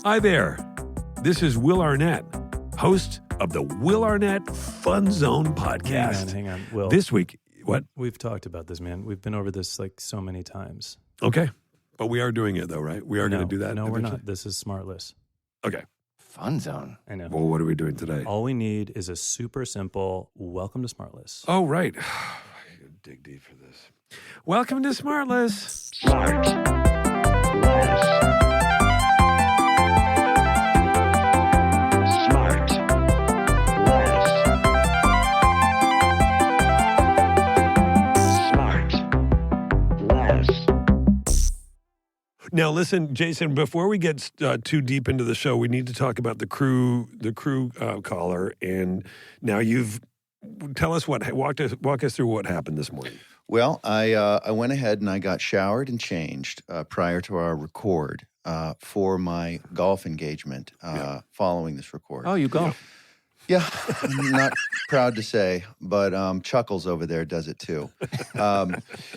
Hi there. This is Will Arnett, host of the Will Arnett Fun Zone podcast. Hang on, Will. This week, what? We've talked about this, man. We've been over this like so many times. Okay. But we are doing it though, right? We are going to do that. No, eventually? we're not. This is SmartLess. Okay. Fun Zone. I know. Well, what are we doing today? All we need is a super simple welcome to SmartLess. Oh, right. I gotta dig deep for this. Welcome to SmartLess. SmartLess. Now, listen, Jason, before we get too deep into the show, we need to talk about the crew caller. And now tell us walk us through what happened this morning. Well, I went ahead and I got showered and changed prior to our record for my golf engagement following this record. Oh, you golf? Yeah, I'm not proud to say, but Chuckles over there does it too.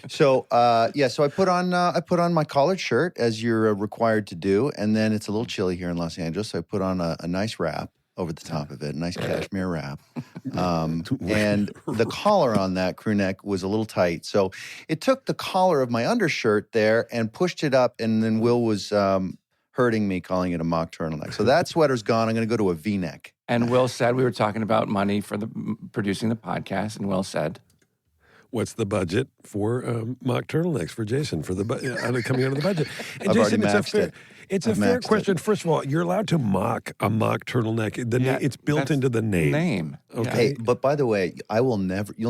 So I put on my collared shirt as you're required to do, and then it's a little chilly here in Los Angeles, so I put on a nice wrap over the top of it, a nice cashmere wrap. And the collar on that crew neck was a little tight, so it took the collar of my undershirt there and pushed it up, and then Will was hurting me, calling it a mock turtleneck. So that sweater's gone. I'm going to go to a V-neck. And Will said, we were talking about money for producing the podcast, and Will said, what's the budget for mock turtlenecks for Jason for the coming out of the budget? And I've Jason, already it's a fair question. First of all, you're allowed to mock a mock turtleneck. It's built into the name. Okay. Hey, but by the way, you'll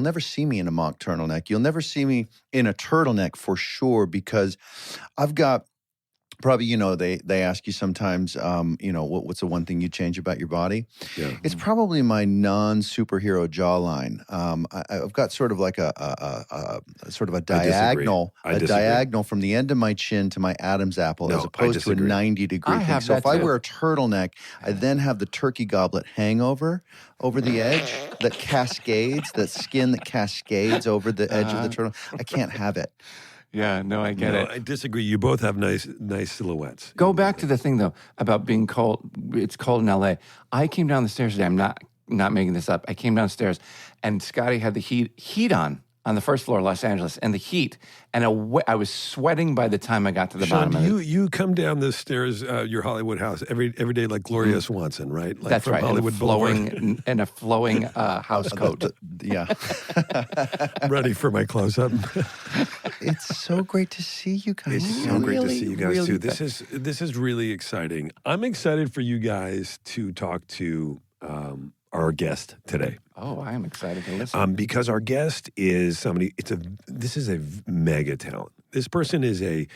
never see me in a mock turtleneck. You'll never see me in a turtleneck for sure, because I've got. Probably, they ask you sometimes, what's the one thing you change about your body? Yeah. It's probably my non-superhero jawline. I've got sort of like a diagonal, diagonal from the end of my chin to my Adam's apple, as opposed to a 90-degree thing. So if I wear a turtleneck, I then have the turkey goblet hangover over the edge that cascades, that skin that cascades over the edge of the turtle. I can't have it. yeah, no, I get it. I disagree. You both have nice silhouettes. Go back to the thing, though, about being cold. It's cold in L.A. I came down the stairs today. I'm not making this up. I came downstairs, and Scotty had the heat on the first floor of Los Angeles, and the heat, and I was sweating by the time I got to the Sean, bottom of it. you come down the stairs, your Hollywood house, every day like Gloria Swanson, right? Like That's from right, Hollywood in a flowing house coat. Yeah. Ready for my close-up. It's so great to see you guys. It's so great to see you guys too. This is really exciting. I'm excited for you guys to talk to our guest today. Oh, I am excited to listen. Because our guest is somebody. This is a mega talent. This person is a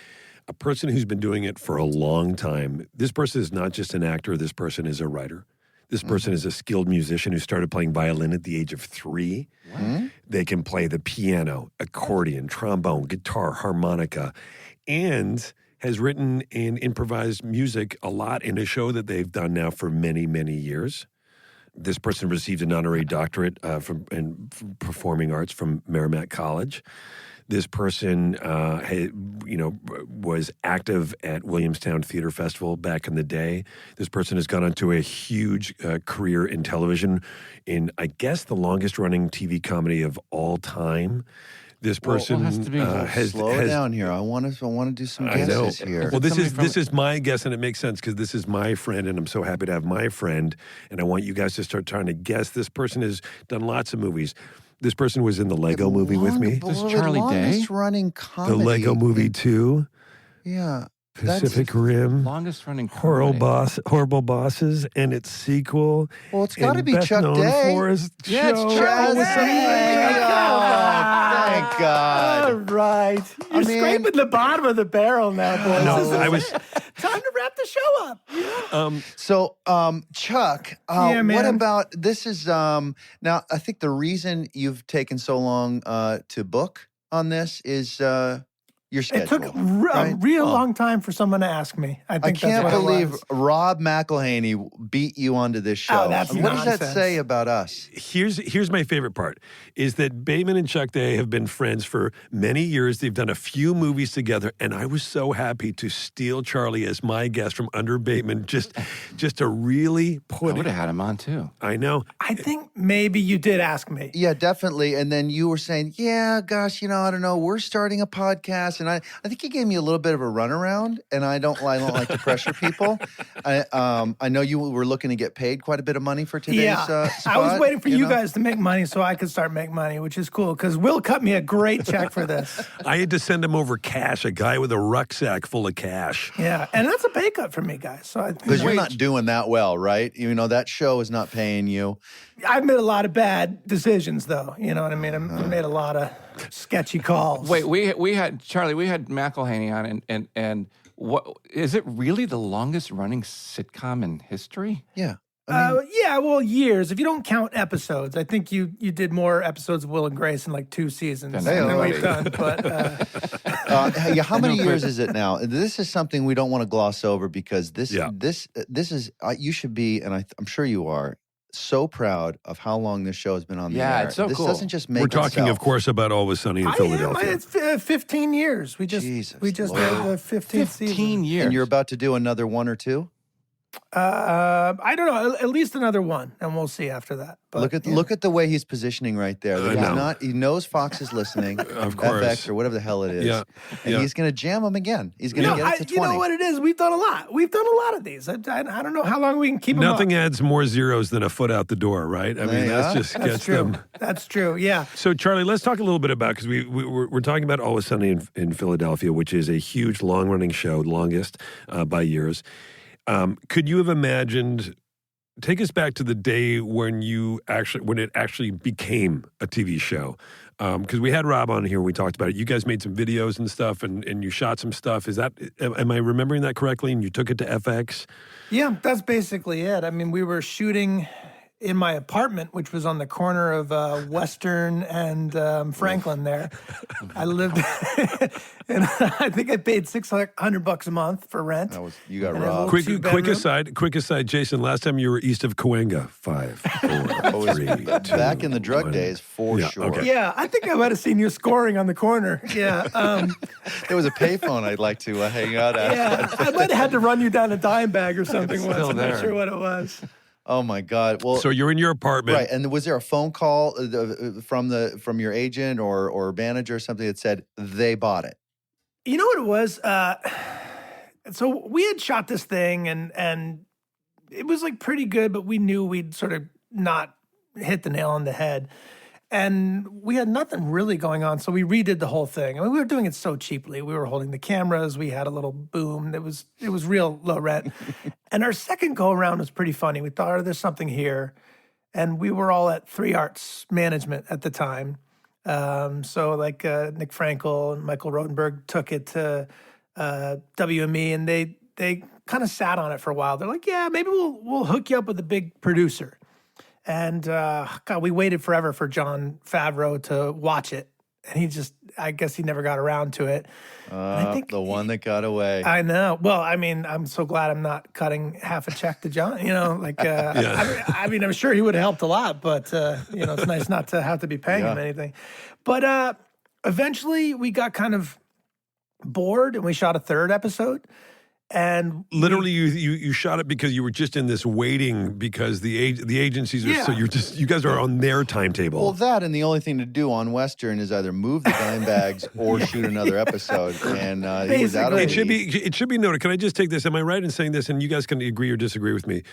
person who's been doing it for a long time. This person is not just an actor. This person is a writer. This person is a skilled musician who started playing violin at the age of 3. What? They can play the piano, accordion, trombone, guitar, harmonica, and has written and improvised music a lot in a show that they've done now for many, many years. This person received an honorary doctorate from performing arts from Merrimack College. This person, was active at Williamstown Theater Festival back in the day. This person has gone on to a huge career in television, in I guess the longest-running TV comedy of all time. This person has slow down here. I want to do some guesses here. Well, this is my guess, and it makes sense because this is my friend, and I'm so happy to have my friend. And I want you guys to start trying to guess. This person has done lots of movies. This person was in the Lego movie with me. This is Charlie Day? Running comedy. The Lego movie 2. Yeah. Pacific Rim. Longest running Horrible Bosses, and its sequel. Well, it's got to be best Chuck known Day. For his Yeah, it's show. Chuck Day. Thank God. All right. You're scraping the bottom of the barrel now, boys. No, I was. Time to wrap the show up. So, Chuck, Yeah, man. what about this? Is now I think the reason you've taken so long to book on this is your schedule. It took a real long time for someone to ask me. I think can't that's what believe it was. Rob McElhaney beat you onto this show. Oh, that's what does that nonsense. say about us? Here's my favorite part, is that Bateman and Chuck Day have been friends for many years. They've done a few movies together, and I was so happy to steal Charlie as my guest from under Bateman, just to really I put would it. have had him on too. I know. I think maybe you did ask me. Yeah, definitely. And then you were saying, yeah, gosh, I don't know. We're starting a podcast. And I think you gave me a little bit of a runaround, and I don't like to pressure people. I know you were looking to get paid quite a bit of money for today's spot. I was waiting for you know? guys to make money so I could start making money, which is cool because Will cut me a great check for this. I had to send him over cash, a guy with a rucksack full of cash. Yeah, and that's a pay cut for me, guys. So Because you're not doing that well, right? That show is not paying you. I've made a lot of bad decisions, though. You know what I mean? I've made a lot of sketchy calls. Wait, we had Charlie. We had McElhaney on, and what is it really the longest running sitcom in history? Yeah. Yeah, well, years. If you don't count episodes, I think you did more episodes of Will and Grace in like 2 seasons than we've done. But how many years is it now? This is something we don't want to gloss over because this is you should be, and I'm sure you are, so proud of how long this show has been on the air. Yeah, it's so this cool. doesn't just make We're talking, of course, about Always Sunny in Philadelphia. It's 15 years. We just Jesus did Lord. the 15th 15 season. years. And you're about to do another 1 or 2? I don't know, at least another one, and we'll see after that. But, Look at the way he's positioning right there. I know. He knows Fox is listening, Of course. FX or whatever the hell it is. Yeah. And he's going to jam them again. He's going to get it to 20. You know what it is? We've done a lot. We've done a lot of these. I don't know how long we can keep them Nothing up. adds more zeros than a foot out the door, right? I mean, Yeah. that's just That's gets true. them. That's true. Yeah. So, Charlie, let's talk a little bit about, because we're talking about Always Sunny in Philadelphia, which is a huge, long-running show, longest by years. Could you have imagined? Take us back to the day when it actually became a TV show. Because we had Rob on here, and we talked about it. You guys made some videos and stuff, and you shot some stuff. Am I remembering that correctly? And you took it to FX? Yeah, that's basically it. I mean, we were shooting in my apartment, which was on the corner of Western and Franklin there. I lived, and I think I paid $600 a month for rent. You got And a robbed. little Quick two-bedroom. aside, Jason, last time you were east of Cahuenga, 5, 4, 3, 2, Back in the drug 1. days, for Yeah, sure. okay. Yeah, I think I might have seen you scoring on the corner. Yeah. There was a payphone I'd like to hang out at. Yeah, I might have had to run you down a dime bag or something once. still I'm there. not sure what it was. Oh my God! Well, So you're in your apartment. right. And was there a phone call from your agent or manager or something that said they bought it? You know what it was? So we had shot this thing and it was like pretty good, but we knew we'd sort of not hit the nail on the head. And we had nothing really going on, so we redid the whole thing. I mean, we were doing it so cheaply. We were holding the cameras. We had a little boom. It was real low rent. And our second go around was pretty funny. We thought, oh, there's something here, and we were all at 3 Arts Management at the time. So like Nick Frankel and Michael Rodenberg took it to WME, and they kind of sat on it for a while. They're like, yeah, maybe we'll hook you up with a big producer. And God, we waited forever for Jon Favreau to watch it, and I guess he never got around to it. I think The one that got away. I know. Well, I mean, I'm so glad I'm not cutting half a check to John. I mean, I'm sure he would have helped a lot, but it's nice not to have to be paying him anything. But eventually, we got kind of bored, and we shot a 3rd episode. And Literally, you shot it because you were just in this waiting because the agencies are so you guys are on their timetable. Well, that and the only thing to do on Western is either move the dime bags or shoot another episode. And he was out of it should be noted. Can I just take this? Am I right in saying this? And you guys can agree or disagree with me.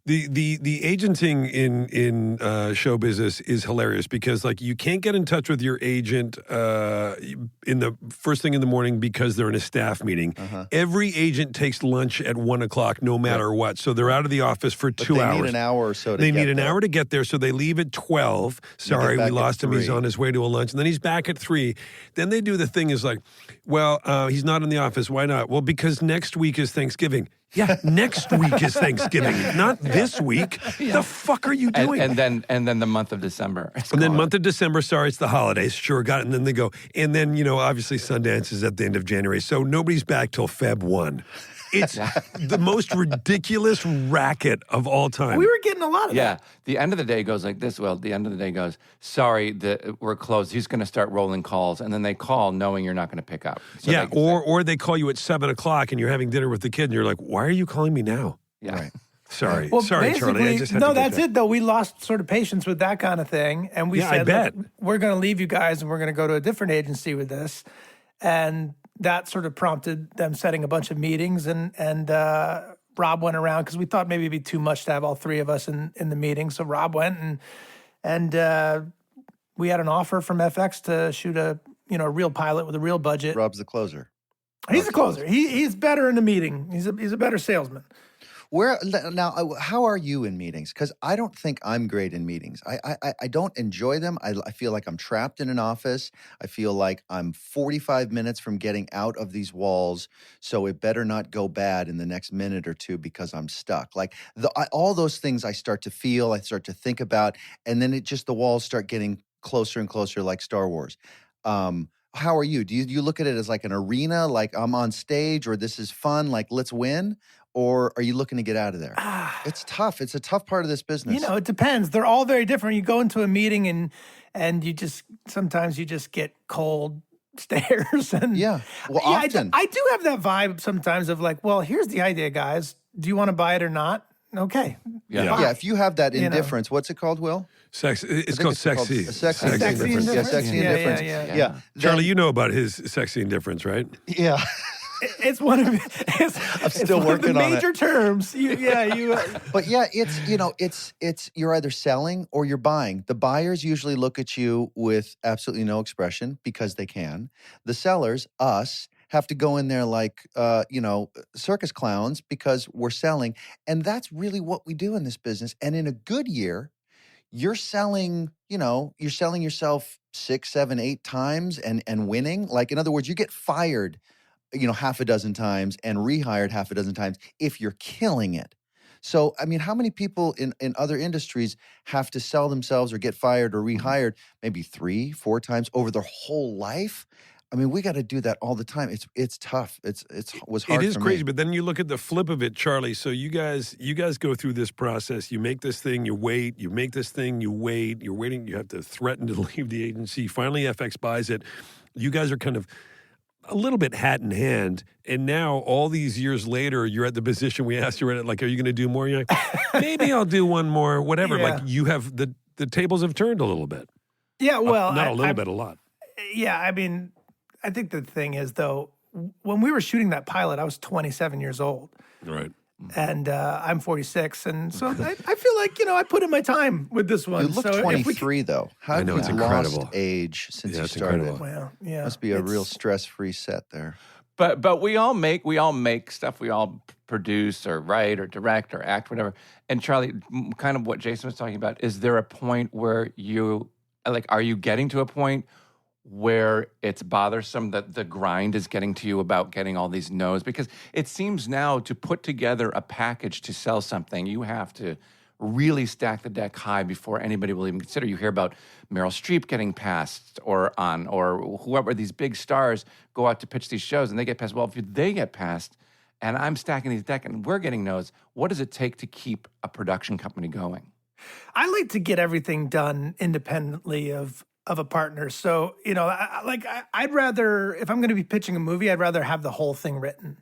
The agenting in show business is hilarious because like you can't get in touch with your agent in the first thing in the morning because they're in a staff meeting. Every agent takes lunch at 1:00 no matter what, so they're out of the office for 2 hours. They need an hour or so. They need an hour to get there, so they leave at 12. Sorry, we lost him. He's on his way to a lunch, and then he's back at 3. Then they do the thing is like, well, he's not in the office. Why not? Well, because next week is Thanksgiving. Yeah, next week is Thanksgiving, not this week. The fuck are you doing? And then the month of December. And then month of December, sorry, it's the holidays. Sure, got it. And then they go. And then, obviously Sundance is at the end of January. So nobody's back till Feb 1. It's the most ridiculous racket of all time. We were getting a lot of Yeah. that. The end of the day goes like this, Will. The end of the day goes, sorry, we're closed. He's going to start rolling calls. And then they call knowing you're not going to pick up. So yeah, or they call you at 7 o'clock and you're having dinner with the kid and you're like, why are you calling me now? Yeah. Right. Sorry. Well, Sorry, Charlie. I just had to get that's that. it, though. We lost sort of patience with that kind of thing. And we Yeah, I said, bet. "Look, we're going to leave you guys and we're going to go to a different agency with this." And that sort of prompted them setting a bunch of meetings. And Rob went around because we thought maybe it'd be too much to have all three of us in the meeting. So Rob went and we had an offer from FX to shoot a real pilot with a real budget. Rob's the closer. He's a closer. He's better in the meeting. He's a better salesman. How are you in meetings? Because I don't think I'm great in meetings. I don't enjoy them. I feel like I'm trapped in an office. I feel like I'm 45 minutes from getting out of these walls, so it better not go bad in the next minute or two because I'm stuck. Like all those things I start to feel, I start to think about, and then the walls start getting closer and closer like Star Wars. How are you? Do you look at it as like an arena, like I'm on stage, or this is fun, like let's win? Or are you looking to get out of there? It's tough. It's a tough part of this business. It depends. They're all very different. You go into a meeting and sometimes you just get cold stares. And Yeah. Well, often. I do have that vibe sometimes of like, well, here's the idea, guys. Do you want to buy it or not? Okay. Yeah. Yeah, if you have that indifference, what's it called, Will? Sex. It's I think called sexy. Sexy Sexy indifference. Yeah, indifference? sexy Yeah, indifference. yeah. Charlie, you know about his sexy indifference, right? Yeah. It's one of I'm still working the on it. major terms. You. But yeah, it's you're either selling or you're buying. The buyers usually look at you with absolutely no expression because they can. The sellers, us, have to go in there like circus clowns because we're selling, and that's really what we do in this business. And in a good year, you're selling yourself 6, 7, 8 times and winning. Like, in other words, you get fired half a dozen times and rehired half a dozen times if you're killing it. So, I mean, how many people in other industries have to sell themselves or get fired or rehired maybe 3, 4 times over their whole life? I mean, we got to do that all the time. It's tough. It was hard. It is for crazy, me. but then you look at the flip of it, Charlie. So you guys go through this process. You make this thing, you wait. You make this thing, you wait. You're waiting. You have to threaten to leave the agency. Finally, FX buys it. You guys are kind of a little bit hat in hand, and now all these years later, you're at the position we asked you, like, are you going to do more? You're like, maybe I'll do one more, whatever. Yeah. Like, you have the tables have turned a little bit. Yeah, well, Not a little bit, a lot. Yeah, I mean, I think the thing is, though, when we were shooting that pilot, I was 27 years old. Right. And I'm 46. And so I feel like, I put in my time with this one. You look so if 23 though. How I know, have it's you incredible. lost age since Yeah, you it's started? incredible. Well, yeah. Must be a real stress-free set there. But we all make stuff. We all produce or write or direct or act, whatever. And Charlie, kind of what Jason was talking about, is there a point where are you getting to a point where it's bothersome that the grind is getting to you about getting all these no's? Because it seems now to put together a package to sell something, you have to really stack the deck high before anybody will even consider. You hear about Meryl Streep getting passed or whoever, these big stars go out to pitch these shows and they get passed. Well, if they get passed and I'm stacking these deck and we're getting no's, what does it take to keep a production company going? I like to get everything done independently of a partner. So, I'd rather, if I'm going to be pitching a movie, I'd rather have the whole thing written.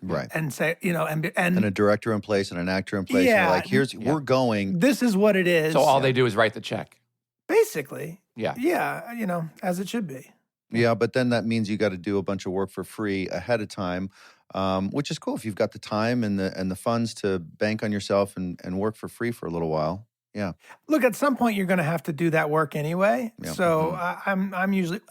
Right. And say, and a director in place and an actor in place. Yeah. And we're going. this is what it is. So all they do is write the check. Basically. Yeah. Yeah, as it should be. Yeah, but then that means you got to do a bunch of work for free ahead of time, which is cool if you've got the time and the funds to bank on yourself and work for free for a little while. Yeah. Look, at some point you're going to have to do that work anyway. Yeah. So I'm usually,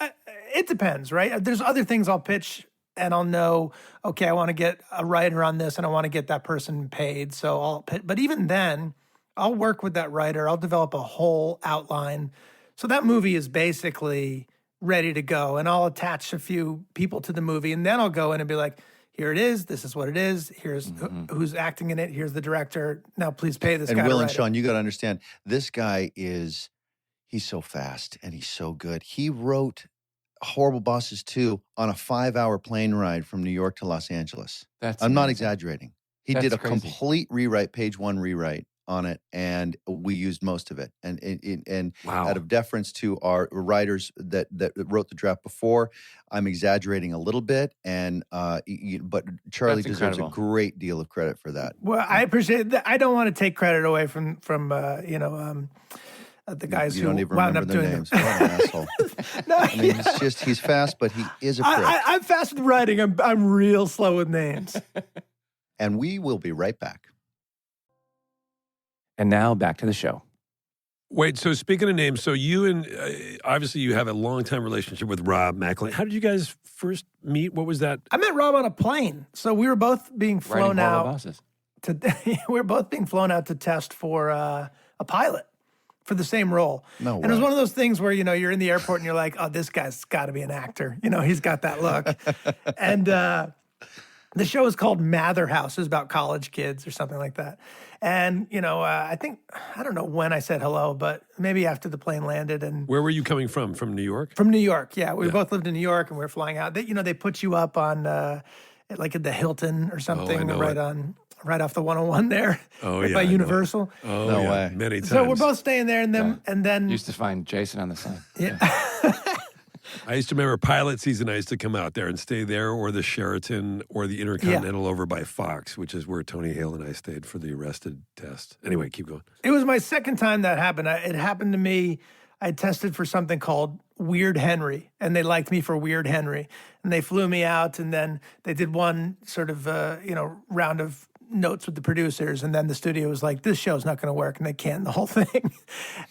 it depends, right? There's other things I'll pitch and I'll know, okay, I want to get a writer on this and I want to get that person paid. So I'll pitch, but even then I'll work with that writer. I'll develop a whole outline. So that movie is basically ready to go, and I'll attach a few people to the movie, and then I'll go in and be like, here it is. This is what it is. Here's who's acting in it. Here's the director. Now please pay this guy. And Will to and write Sean, you got to understand, this guy he's so fast and he's so good. He wrote Horrible Bosses 2 on a 5-hour plane ride from New York to Los Angeles. I'm not exaggerating. He did a complete rewrite, page 1 rewrite on it, and we used most of it. And Wow. out of deference to our writers that wrote the draft before, I'm exaggerating a little bit, but Charlie That's deserves incredible. a great deal of credit for that. Well, I appreciate that. I don't want to take credit away from the guys You who don't even wound remember up their doing names. them. What an asshole. No, I mean, he's fast, but he is a prick. I'm fast with writing. I'm real slow with names. And we will be right back. And now back to the show. Wait, so speaking of names, so you and obviously you have a long-time relationship with Rob McElhenney. How did you guys first meet? What was that? I met Rob on a plane, so we were both being flown Writing Horrible out. Bosses. We were both being flown out to test for a pilot for the same role. No And it was way. one of those things where, you're in the airport and you're like, oh, this guy's got to be an actor. He's got that look. And the show is called Mather House. It was about college kids or something like that. And, I don't know when I said hello, but maybe after the plane landed. And Where were you coming from? From New York? from New York, yeah. We both lived in New York and we were flying out. They put you up on, like at the Hilton or something, know right off the 101 there. Oh, right yeah, by I know it. Universal. Oh, No yeah, way. many times. So we're both staying there, and then Used to find Jason on the side. yeah. I used to remember pilot season. I used to come out there and stay there, or the Sheraton, or the Intercontinental over by Fox, which is where Tony Hale and I stayed for the Arrested test. Anyway, keep going. It was my second time that happened. It happened to me. I tested for something called Weird Henry, and they liked me for Weird Henry, and they flew me out, and then they did one sort of round of notes with the producers, and then the studio was like, "This show's not going to work," and they canned the whole thing.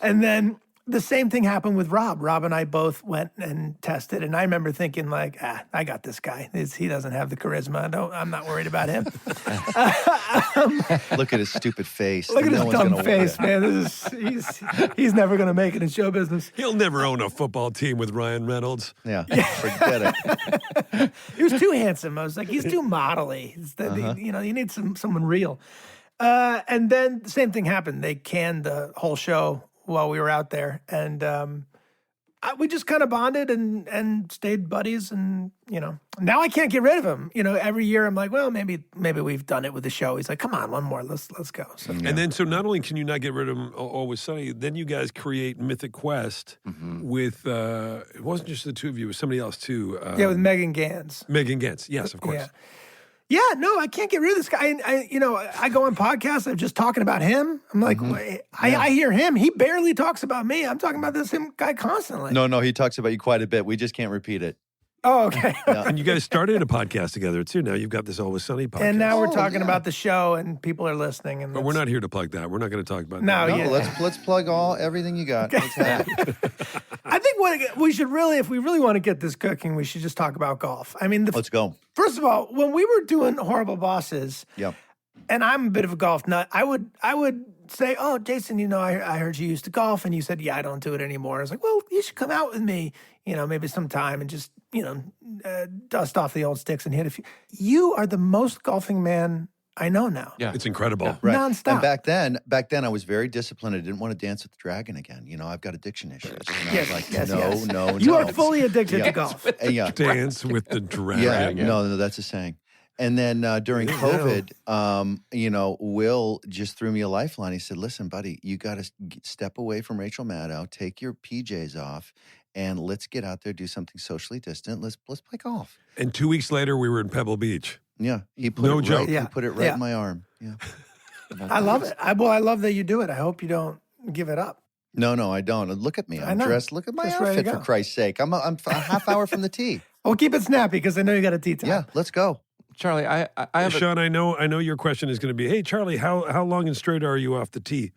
And then the same thing happened with Rob. Rob and I both went and tested, and I remember thinking like, I got this guy. He doesn't have the charisma. I'm not worried about him. Look at his stupid face. Look at No his one's dumb gonna face, want it. man. He's never going to make it in show business. He'll never own a football team with Ryan Reynolds. Yeah, forget it. He was too handsome. I was like, he's too modelly. You need someone real. And then the same thing happened. They canned the whole show while we were out there, and we just kind of bonded and stayed buddies. And now I can't get rid of him. Every year I'm like, well, maybe we've done it with the show. He's like, come on, one more, let's go. So, And then, so not only can you not get rid of him Always Sunny, then you guys create Mythic Quest with, it wasn't just the two of you, it was somebody else too. with Megan Gans. Megan Gantz. Yes, of course. Yeah. Yeah, no, I can't get rid of this guy. I go on podcasts. I'm just talking about him. I'm like, I hear him. He barely talks about me. I'm talking about this guy constantly. No, he talks about you quite a bit. We just can't repeat it. Oh, okay. And you guys started a podcast together too. Now you've got this Always Sunny podcast. And now we're talking about the show, and people are listening. And But we're not here to plug that. We're not going to talk about No, that. yeah. Let's plug everything you got. Let's have it. I think what we should really, if we really want to get this cooking, we should just talk about golf. I mean, Let's go. first of all, when we were doing Horrible Bosses, Yep. and I'm a bit of a golf nut, I would say, oh, Jason, I heard you used to golf, and you said, yeah, I don't do it anymore. I was like, well, you should come out with me, maybe sometime and just, dust off the old sticks and hit a few. You are the most golfing man I know now. Yeah. It's incredible. Right. Nonstop. And back then I was very disciplined. I didn't want to dance with the dragon again. I've got addiction issues. I was like, yes. no. You are fully addicted Yeah. to golf. Yeah. Dance with the dragon. Yeah, no, that's a saying. And then during COVID, Will just threw me a lifeline. He said, listen, buddy, you got to step away from Rachel Maddow, take your PJs off, and let's get out there, do something socially distant. Let's play golf. And 2 weeks later, we were in Pebble Beach. Yeah, he put No it joke. Right, Yeah. He put it right Yeah. in my arm. Yeah. I love it. I love that you do it. I hope you don't give it up. No, I don't. Look at me. I I'm know. dressed. Look at my Just ready to outfit, for go. Christ's sake. I'm a half hour from the tee. Well, keep it snappy because I know you got a tee time. Yeah, let's go. Charlie, I have a, Sean, I know your question is going to be, hey, Charlie, how long and straight are you off the tee?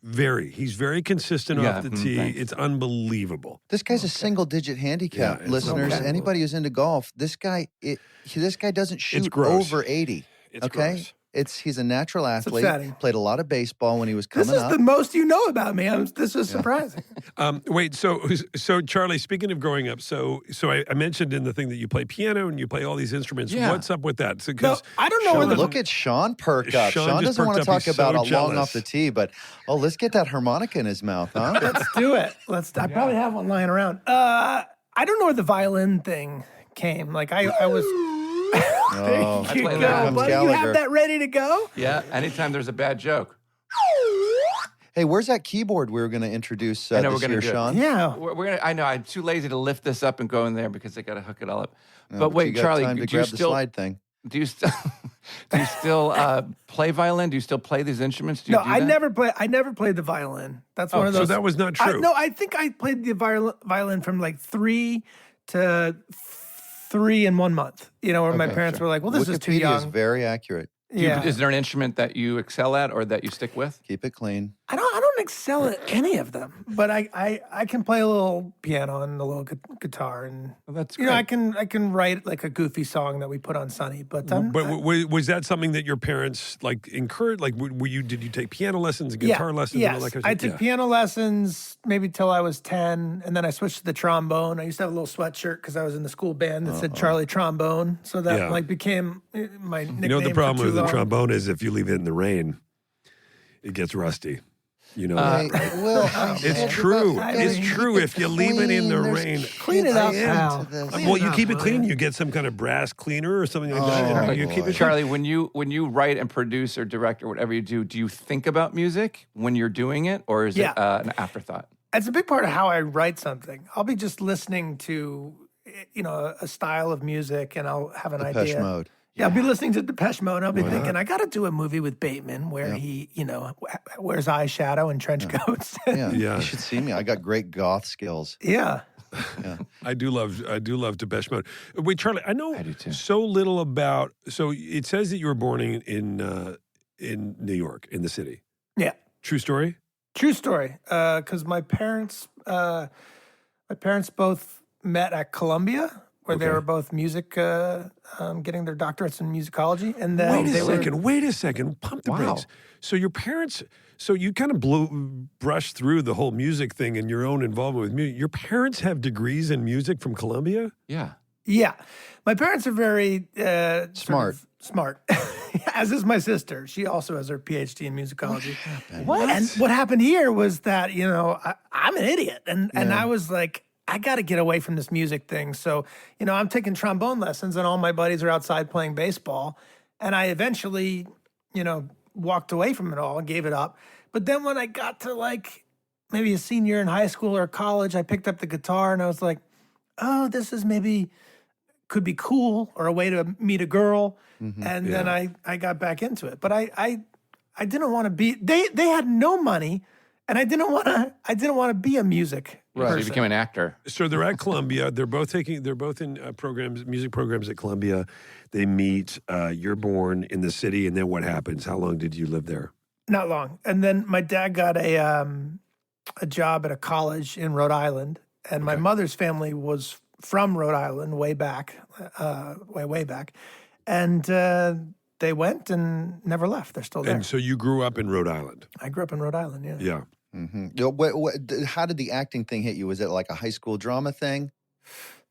He's very consistent Yeah, off the tee. thanks. It's unbelievable. This guy's a single-digit handicap, Yeah, it's listeners. unbelievable. Anybody who's into golf, this guy doesn't shoot gross. over 80. It's Okay, gross. He's a natural athlete. upsetting. Played a lot of baseball when he was This coming is up. the most you know about me. This is surprising. Wait, so Charlie, speaking of growing up, so I mentioned in the thing that you play piano and you play all these instruments. Yeah. What's up with that? So, No, 'cause I don't know Sean, whether look at Sean perk up. Sean Sean just doesn't want perked to up. talk He's about so a long jealous. off the tee, but let's get that harmonica in his mouth, huh? Let's do it. I probably have one lying around. I don't know where the violin thing came. Like I was. There Oh, you play go, that. Comes buddy. You Gallagher. have that ready to go? Yeah. Anytime there's a bad joke. Hey, where's that keyboard we were going to introduce I know this we're gonna year, do it. Sean? Yeah. We're gonna. I know. I'm too lazy to lift this up and go in there because I got to hook it all up. No, but wait, you got Charlie, time to do you grab the still slide thing. do you still do you still play violin? Do you still play these instruments? Do you No, do I that? never played the violin. That's one of so those. that was not I, true. no, I think I played the violin from like 3 to 3 in 1 month. You know, where my Okay, parents sure. were like, "Well, this is too Wikipedia young." is very accurate. Yeah, Is there an instrument that you excel at or that you stick with? Keep it clean. I don't excel at any of them, but I can play a little piano and a little guitar, and Well, that's you know I can write like a goofy song that we put on Sunny. But was that something that your parents like encouraged? Like, did you take piano lessons and guitar lessons? Yes, and all that kind of I stuff? took Yeah. piano lessons maybe till I was 10, and then I switched to the trombone. I used to have a little sweatshirt because I was in the school band that said Charlie Trombone, so that Yeah. like became my nickname. You know the for problem too with the long. trombone is if you leave it in the rain, it gets rusty. You know Hey, that. well, It's true. I It's mean, true. If you leave it in the rain, Clean it up, kids pal. into this. Clean well, it you up, keep it will clean. ya? You get some kind of brass cleaner or something like Oh, that. And you boy. keep it. Charlie, when you write and produce or direct or whatever you do you think about music when you're doing it, or is Yeah. it an afterthought? It's a big part of how I write something. I'll be just listening to, a style of music, and I'll have an Depeche idea. Mode. Yeah, I'll be listening to Depeche Mode, and I'll be thinking, I got to do a movie with Bateman where he, wears eyeshadow and trench coats. Yeah. Yeah. You should see me. I got great goth skills. Yeah. I do love Depeche Mode. Wait, Charlie, I know I do too. so little about. So it says that you were born in New York, in the city. Yeah. True story. True story. Because my parents both met at Columbia, where they Okay. were both getting their doctorates in musicology, and then Wait a second. Pump the Wow. brakes. So your parents. So you kind of brushed through the whole music thing and your own involvement with music. Your parents have degrees in music from Columbia. Yeah. Yeah, my parents are very Smart. Smart, as is my sister. She also has her PhD in musicology. What? And what happened here was that I'm an idiot, and I was like, I got to get away from this music thing. So I'm taking trombone lessons, and all my buddies are outside playing baseball, and I eventually walked away from it all and gave it up. But then when I got to like maybe a senior in high school or college, I picked up the guitar, and I was like, oh, this is maybe could be cool or a way to meet a girl. And then I got back into it. But I didn't want to be they had no money, and I didn't want to be a music So you person. became an actor. So they're at Columbia. They're both in music programs at Columbia. They meet. You're born in the city, and then what happens? How long did you live there? Not long. And then my dad got a job at a college in Rhode Island, and my mother's family was from Rhode Island way back. And they went and never left. They're still there. And so you grew up in Rhode Island. I grew up in Rhode Island, yeah. Yeah. How did the acting thing hit you? Was it like a high school drama thing?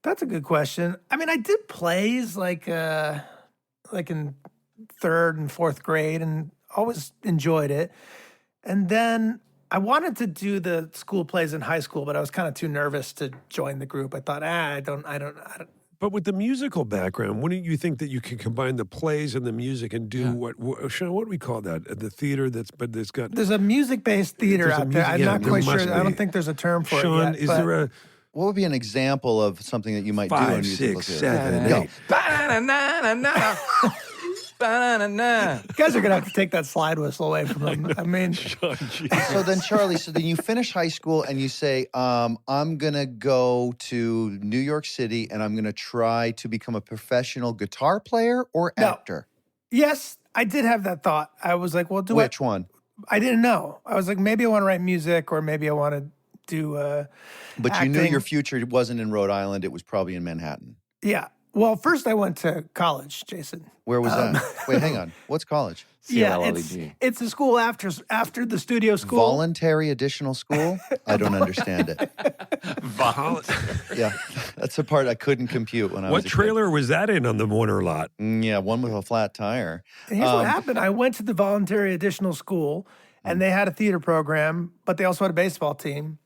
That's a good question. I mean, I did plays like in 3rd and 4th grade, and always enjoyed it. And then I wanted to do the school plays in high school, but I was kind of too nervous to join the group. I thought, I don't. But with the musical background, wouldn't you think that you can combine the plays and the music and do Sean, what do we call that? The theater that's got. There's a music-based theater There's a out there. music- I'm yeah, not there quite must sure. I don't be. think there's a term for Sean, it yet. is but there a What would be an example of something that you might do in 5, musical 6, theater? 7, Go. 8? Ba-na-na-na-na. Ba-na-na. you guys are gonna have to take that slide whistle away from them. I mean, Sean, jeez. So then, Charlie, then you finish high school and you say, I'm going to go to New York City and I'm going to try to become a professional guitar player or No. actor. yes, I did have that thought. I was like, well, Which one? I didn't know. I was like, maybe I want to write music, or maybe I want to do But you knew acting. your future wasn't in Rhode Island. It was probably in Manhattan. Yeah. Well, first I went to college, Jason. Where was that? Wait, hang on. What's college? Yeah, CLLEG. it's a school after the studio school. Voluntary additional school? I don't understand it. Yeah, that's the part I couldn't compute when I was What a trailer was that in on the Warner lot? kid. Yeah, one with a flat tire. And here's what happened. I went to the voluntary additional school, and they had a theater program, but they also had a baseball team.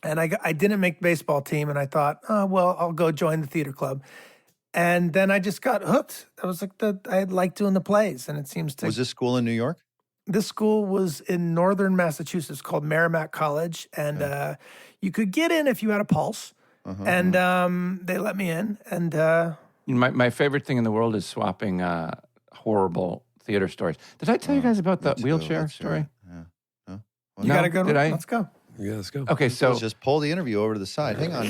And I didn't make the baseball team, and I thought, oh, well, I'll go join the theater club. And then I just got hooked. I was like, I like doing the plays, and it seems to. Was this school in New York? This school was in northern Massachusetts called Merrimack College, and you could get in if you had a pulse. And they let me in, and My favorite thing in the world is swapping horrible theater stories. Did I tell you guys about the wheelchair story? Yeah. you No, got to go. did I? Let's go. Yeah, let's go. Okay, so Let's just pull the interview over to the side. Hang on.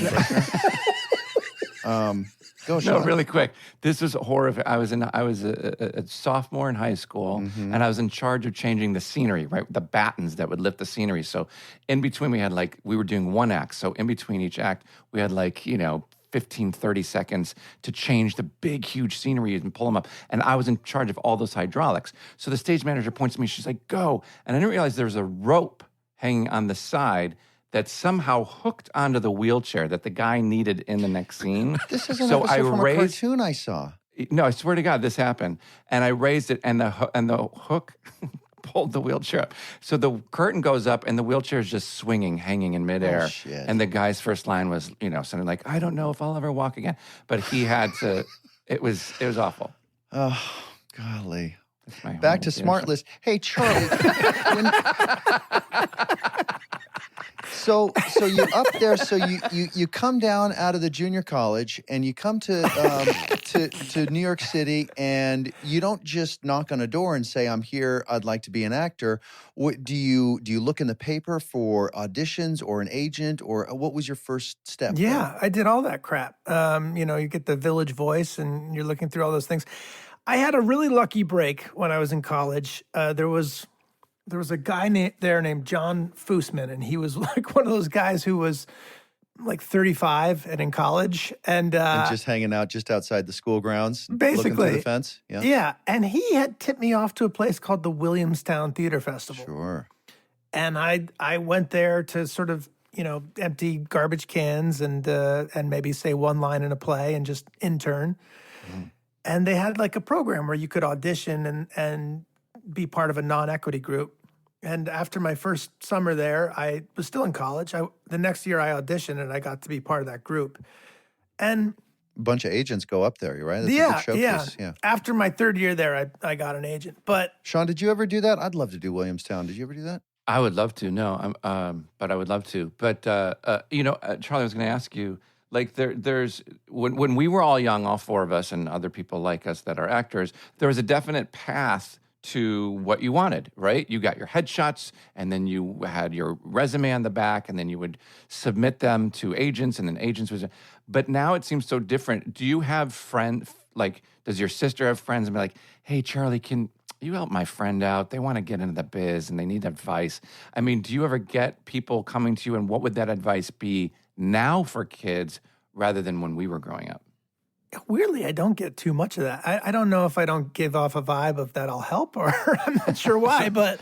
Go, no, Sean. really quick. This was horrific. I was a sophomore in high school, and I was in charge of changing the scenery, right? The battens that would lift the scenery. So in between, we were doing one act. So in between each act, we had 15, 30 seconds to change the big, huge scenery and pull them up. And I was in charge of all those hydraulics. So the stage manager points to me. She's like, go. And I didn't realize there was a rope hanging on the side that somehow hooked onto the wheelchair that the guy needed in the next scene. This is an so episode from a cartoon I saw. No, I swear to God, this happened. And I raised it, and the hook pulled the wheelchair up. So the curtain goes up, and the wheelchair is just swinging, hanging in midair. Oh, shit. And the guy's first line was, something like, "I don't know if I'll ever walk again." But he had to. It was awful. Oh, golly. That's my Back to whole- SmartLess. Hey, Charlie. So you're up there. So you come down out of the junior college and you come to New York City, and you don't just knock on a door and say, "I'm here. I'd like to be an actor." What do you look in the paper for auditions or an agent, or what was your first step? Yeah, I did all that crap. You get the Village Voice, and you're looking through all those things. I had a really lucky break when I was in college. There was a guy named John Foosman, and he was like one of those guys who was like 35 and in college, and just hanging out just outside the school grounds, looking basically through the fence. Yeah, yeah. And he had tipped me off to a place called the Williamstown Theater Festival. sure. And I went there to sort of empty garbage cans and maybe say one line in a play and just intern. And they had like a program where you could audition and be part of a non-equity group. And after my first summer there, I was still in college. The next year I auditioned and I got to be part of that group. And A bunch of agents go up there, right? That's a yeah, good showcase. Yeah. After my third year there, I got an agent. But Sean, did you ever do that? I'd love to do Williamstown. Did you ever do that? I would love to. No, but I would love to. But Charlie, I was going to ask you. Like there's when we were all young, all four of us and other people like us that are actors, there was a definite path to what you wanted, right? You got your headshots, and then you had your resume on the back, and then you would submit them to agents, and then agents was. But now it seems so different. Do you have friends? Like, does your sister have friends and be like, "Hey, Charlie, can you help my friend out? They want to get into the biz and they need advice." I mean, do you ever get people coming to you, and what would that advice be now for kids rather than when we were growing up? weirdly, I don't get too much of that. I don't know if I don't give off a vibe of that I'll help, or I'm not sure why, but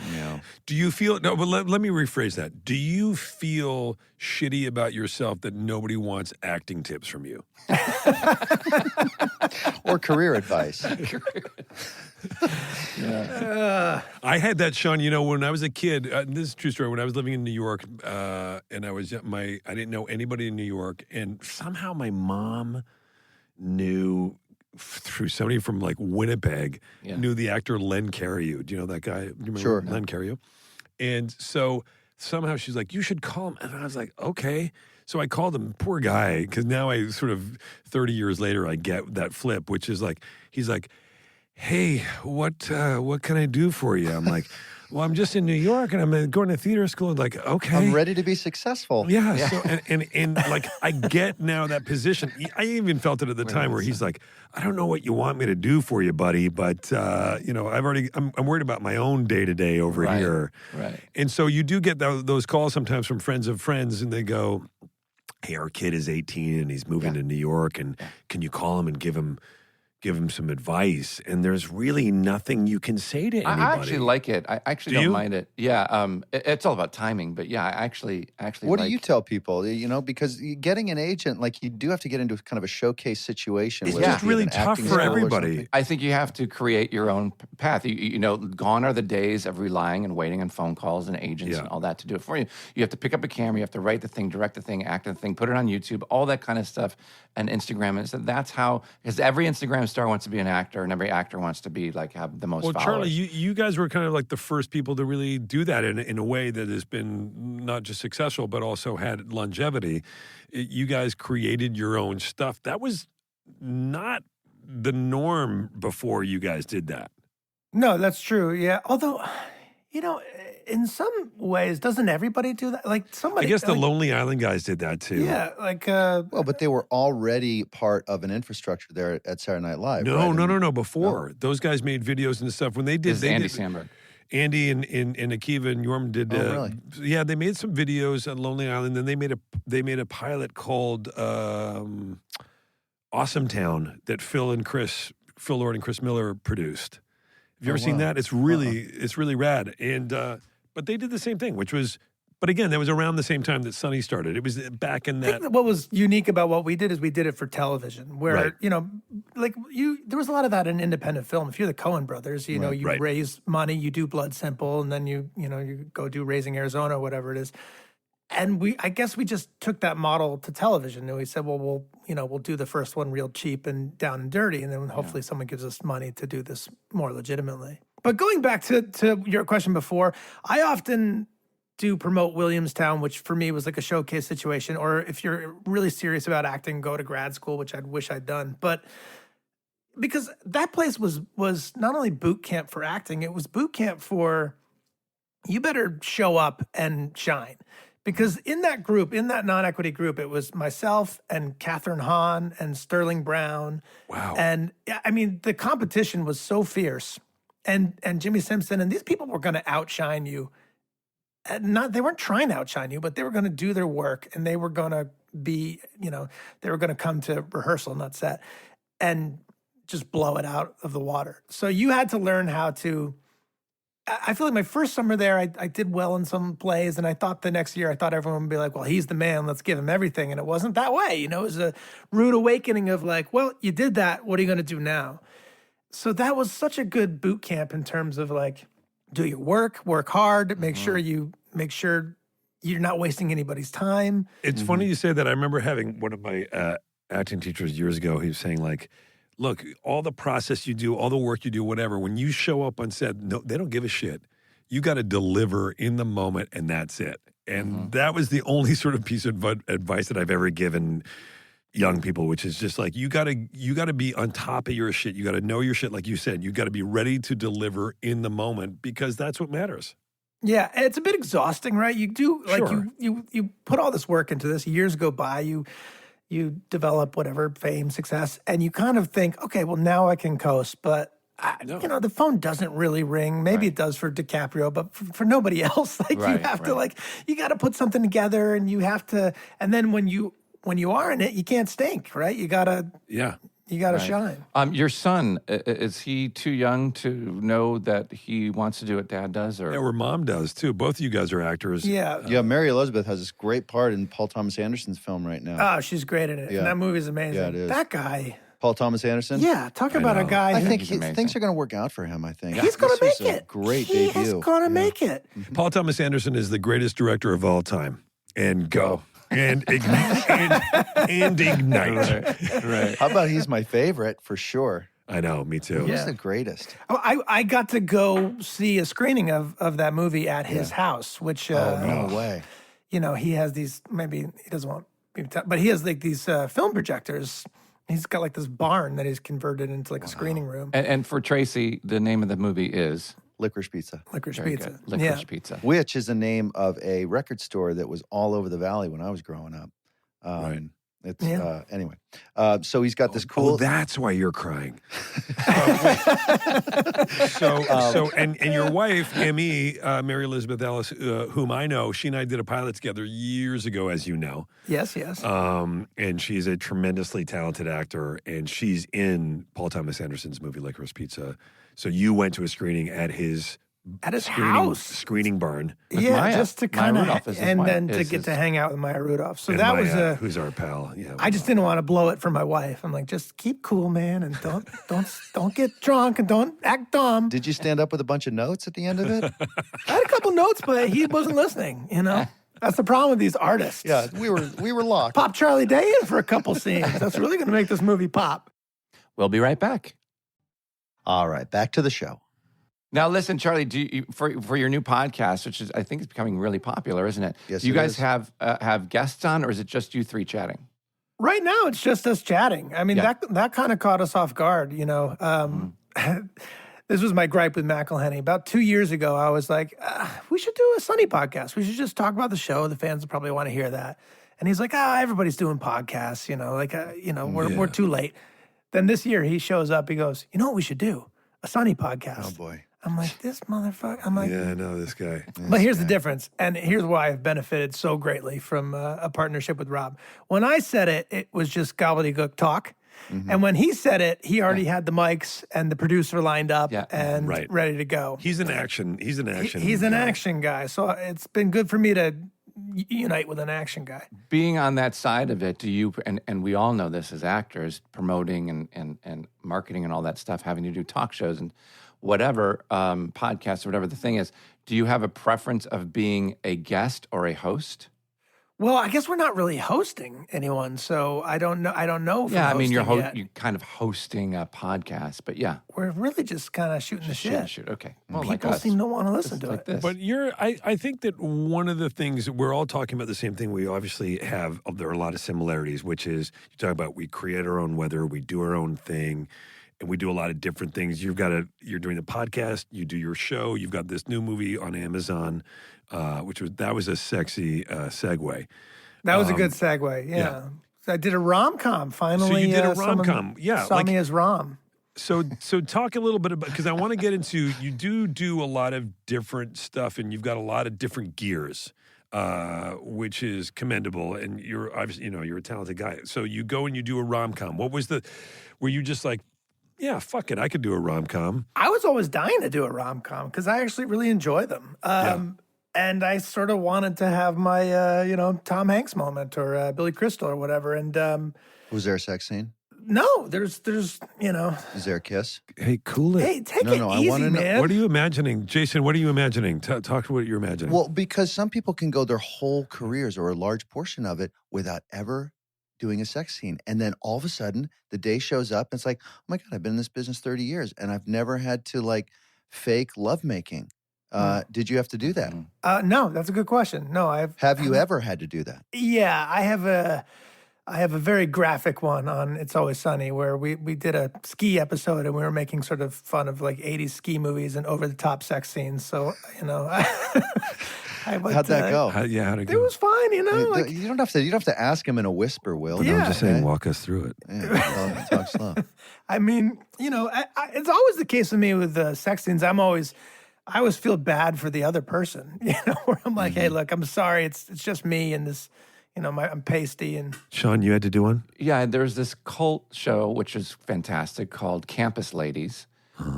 Do you feel, no, but let me rephrase that. Do you feel shitty about yourself that nobody wants acting tips from you? Or career advice. I had that, Sean, when I was a kid, this is a true story, when I was living in New York, and I didn't know anybody in New York, and somehow my mom knew through somebody from like Winnipeg, knew the actor Len Cariou. Do you know that guy? Do you remember Sure. Len Cariou? And so somehow she's like, you should call him. And I was like, okay. So I called him, poor guy, because now I sort of 30 years later I get that flip, which is like, he's like, hey, what can I do for you? I'm like, well, I'm just in New York and I'm going to theater school. And like, okay. I'm ready to be successful. Yeah. So, and like, I get now that position. I even felt it at the time where he's like, I don't know what you want me to do for you, buddy, but, I'm worried about my own day to day over here. Right. And so you do get those calls sometimes from friends of friends, and they go, hey, our kid is 18 and he's moving to New York, and can you call him and give him some advice? And there's really nothing you can say to anybody. I actually like it. I actually Do don't you? mind it. Yeah, it's all about timing, but yeah, I actually What like, do you tell people? Because getting an agent, like you do have to get into kind of a showcase situation. It's whether just it be really an tough acting for school or everybody. something. I think you have to create your own path. Gone are the days of relying and waiting on phone calls and agents and all that to do it for you. You have to pick up a camera, you have to write the thing, direct the thing, act the thing, put it on YouTube, all that kind of stuff, and Instagram. And so that's how, because every Instagram star wants to be an actor, and every actor wants to be like have the most Well, followers. Charlie, you guys were kind of like the first people to really do that in a way that has been not just successful, but also had longevity. You guys created your own stuff. That was not the norm before you guys did that. No, that's true. Yeah. Although, in some ways, doesn't everybody do that? Like I somebody. guess the like, Lonely Island guys did that too. Yeah. Like. Well, but they were already part of an infrastructure there at Saturday Night Live. No, right? no. Before those guys made videos and stuff. When they did, This is Andy Samberg. Andy and Akiva and Yorm did. Oh, really? Yeah, they made some videos on Lonely Island. Then they made a pilot called Awesome Town that Phil Lord and Chris Miller produced. Have you ever seen that? It's really rad. And but they did the same thing, which was. But again, that was around the same time that Sunny started. It was back in I that. think what was unique about what we did is we did it for television, where Right. there was a lot of that in independent film. If you're the Coen brothers, you Right. raise money, you do Blood Simple, and then you go do Raising Arizona, whatever it is. And I guess we just took that model to television, and we said, well, we'll do the first one real cheap and down and dirty, and then hopefully someone gives us money to do this more legitimately. But going back to your question before, I often do promote Williamstown, which for me was like a showcase situation. Or if you're really serious about acting, go to grad school, which I wish I'd done. But because that place was not only boot camp for acting, it was boot camp for you better show up and shine. Because in that group, in that non-equity group, it was myself and Catherine Hahn and Sterling Brown. Wow. And I mean, the competition was so fierce. And Jimmy Simpson, and these people were going to outshine you. They weren't trying to outshine you, but they were going to do their work, and they were going to be, they were going to come to rehearsal, not set, and just blow it out of the water. So you had to learn how to. I feel like my first summer there, I did well in some plays, and I thought the next year, I thought everyone would be like, well, he's the man, let's give him everything. And it wasn't that way. It was a rude awakening of like, well, you did that, what are you going to do now? So that was such a good boot camp in terms of like, do your work hard, make sure you're not wasting anybody's time. It's funny you say that. I remember having one of my acting teachers years ago. He was saying like, look, all the process you do, all the work you do, whatever, when you show up on set, no, they don't give a shit. You got to deliver in the moment, and that's it. And that was the only sort of piece of advice that I've ever given young people, which is just like, you gotta be on top of your shit. You gotta know your shit, like you said. You gotta be ready to deliver in the moment, because that's what matters. Yeah, it's a bit exhausting, right? You do like Sure. you put all this work into this. Years go by, you develop whatever fame, success, and you kind of think, okay, well now I can coast, but the phone doesn't really ring. Maybe it does for DiCaprio, but for nobody else. Like you have to you got to put something together, and you have to, and then when you are in it, you can't stink, right? You gotta shine. Your son, is he too young to know that he wants to do what dad does? Or Yeah, or mom does too. Both of you guys are actors. Yeah. Mary Elizabeth has this great part in Paul Thomas Anderson's film right now. Oh, she's great in it. Yeah. And that movie's amazing. Yeah, it is. That guy. Paul Thomas Anderson? Yeah, talk about a guy. I think he's amazing. things are going to work out for him, I think. He's going to This make was a it. great He debut. is going to make it. Paul Thomas Anderson is the greatest director of all time. And go. And ignite. and ignite. right. How about he's my favorite for sure? I know, me too. He's the greatest. Oh, I got to go see a screening of that movie at his house, which No way. he has these. Maybe he doesn't want people to, but he has like these film projectors. He's got like this barn that he's converted into like a screening room. And for Tracy, the name of the movie is Licorice Pizza. Licorice Very Pizza. good. Licorice Pizza. Which is the name of a record store that was all over the valley when I was growing up. Right. It's anyway. So he's got this cool. Oh, that's why you're crying. And your wife, Emmy, Mary Elizabeth Ellis, whom I know, she and I did a pilot together years ago, as you know. Yes, yes. And she's a tremendously talented actor, and she's in Paul Thomas Anderson's movie Licorice Pizza. So you went to a screening at his screening barn. Yeah, just to kind of, and then to get his- to hang out with Maya Rudolph. So And that Maya, was who's our pal. Yeah, I just didn't want to blow it for my wife. I'm like, just keep cool, man, and don't get drunk and don't act dumb. Did you stand up with a bunch of notes at the end of it? I had a couple notes, but he wasn't listening. That's the problem with these artists. Yeah, we were locked. Pop Charlie Day in for a couple scenes. That's really going to make this movie pop. We'll be right back. All right, back to the show. Now, listen, Charlie, do you, for your new podcast, which is I think it's becoming really popular, isn't it? Yes, do you it guys is. have guests on, or is it just you three chatting? Right now, it's just us chatting. I mean, Yeah. that kind of caught us off guard. This was my gripe with McElhenney. About 2 years ago, I was like, we should do a Sunny podcast. We should just talk about the show. The fans will probably want to hear that. And he's like, everybody's doing podcasts. We're too late. Then this year, he shows up. He goes, you know what we should do? A Sunny podcast. Oh boy. I'm like, this motherfucker. I'm like, yeah, I know this guy. but here's the difference, and here's why I've benefited so greatly from a partnership with Rob. When I said it, it was just gobbledygook talk. And when he said it, he already had the mics and the producer lined up and Right. ready to go. He's an action. He's an action. He's an guy. action guy, so it's been good for me to unite with an action guy. Being on that side of it, do you, and we all know this as actors, promoting and marketing and all that stuff, having to do talk shows and whatever, podcasts or whatever the thing is, do you have a preference of being a guest or a host? Well, I guess we're not really hosting anyone, so I don't know. If Yeah, we're I mean, you're hosting yet. you're kind of hosting a podcast, but yeah. We're really just kind of shooting the shit. Shoot. Okay. Well, like People us. seem to want to listen to like it. this. But I think that one of the things, we're all talking about the same thing. We obviously have, there are a lot of similarities, which is you talk about we create our own weather, we do our own thing, and we do a lot of different things. You're doing the podcast, you do your show, you've got this new movie on Amazon, that was a sexy segue. That was a good segue. Yeah. So I did a rom-com finally. So you did a someone rom-com. Yeah, Saw me as Rom. So talk a little bit about, because I want to get into, you do a lot of different stuff, and you've got a lot of different gears, which is commendable. And you're obviously, you're a talented guy. So you go and you do a rom-com. Were you just like, yeah, fuck it, I could do a rom-com? I was always dying to do a rom-com because I actually really enjoy them. And I sort of wanted to have my, Tom Hanks moment or Billy Crystal or whatever. And Was there a sex scene? no, there's, Is there a kiss? Hey, cool it. hey, take No, it no, I easy, wanna know- man. What are you imagining? Jason, what are you imagining? Talk to what you're imagining. Well, because some people can go their whole careers or a large portion of it without ever doing a sex scene. And then all of a sudden, the day shows up and it's like, oh my God, I've been in this business 30 years and I've never had to fake lovemaking. Did you have to do that? No, that's a good question. No, Have you ever had to do that? Yeah, I have a very graphic one on It's Always Sunny where we did a ski episode and we were making sort of fun of 80s ski movies and over the top sex scenes. So, How'd that go? how'd it It go? was fine, you don't have to ask him in a whisper, Will. No, I'm Yeah. just saying, Okay. walk us through it. Yeah, talk slow. I mean, it's always the case with me with the sex scenes. I always feel bad for the other person, where I'm like, hey, look, I'm sorry. It's just me and this, I'm pasty and Sean, you had to do one? Yeah, there's this cult show, which is fantastic, called Campus Ladies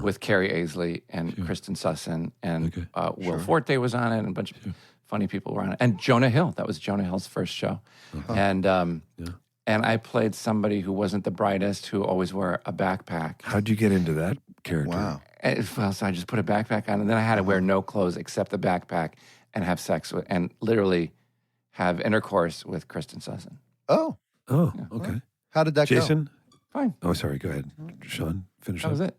with Carrie Aisley and Kristen Sussin. And Will Forte was on it, and a bunch of funny people were on it. And Jonah Hill. That was Jonah Hill's first show. And I played somebody who wasn't the brightest, who always wore a backpack. How'd you get into that character? Wow. So I just put a backpack on, and then I had to wear no clothes except the backpack and have sex with, and literally have intercourse with Kristen Sussin. Oh, Oh, okay. how did that go? Jason? Fine. Oh, sorry. Go ahead. Sean, finish That up. was it.